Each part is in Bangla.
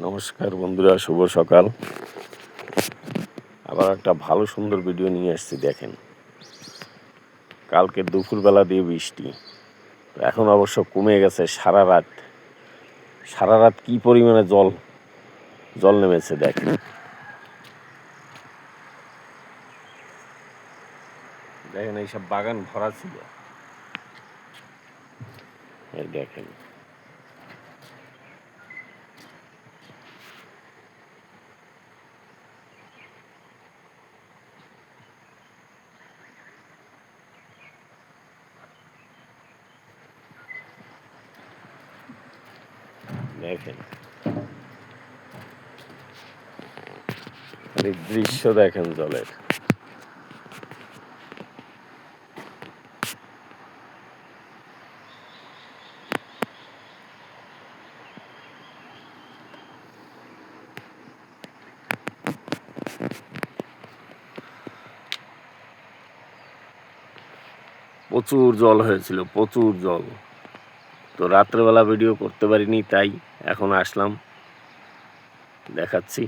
নমস্কার বন্ধুরা, শুভ সকাল। আবার একটা ভালো সুন্দর ভিডিও নিয়ে আসছি। দেখেন, কালকে দুপুরবেলা দিয়ে বৃষ্টি, এখন অবশ্য কমে গেছে। সারা রাত কি পরিমাণে জল নেমেছে দেখেন। এইসব বাগান ভরা ছিল। এই দেখেন, দেখেন এই দৃশ্য দেখেন জলের। প্রচুর জল হয়েছিল, প্রচুর জল। তো রাত্রেবেলা ভিডিও করতে পারিনি, তাই এখন আসলাম, দেখাচ্ছি।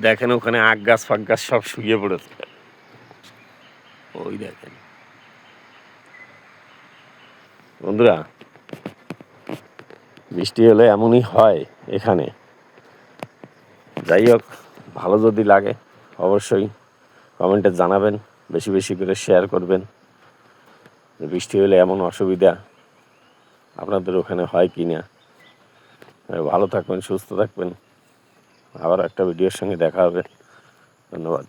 দেখেন ওখানে আখ গাছ ফাঁক গাছ সব শুকিয়ে পড়েছে। ওই দেখেন বন্ধুরা, বৃষ্টি হলে এমনই হয় এখানে। যাই হোক, ভালো যদি লাগে অবশ্যই কমেন্টে জানাবেন, বেশি বেশি করে শেয়ার করবেন। বৃষ্টি হলে এমন অসুবিধা আপনাদের ওখানে হয় কি না। ভালো থাকবেন, সুস্থ থাকবেন। আবার একটা ভিডিওর সঙ্গে দেখা হবে। ধন্যবাদ।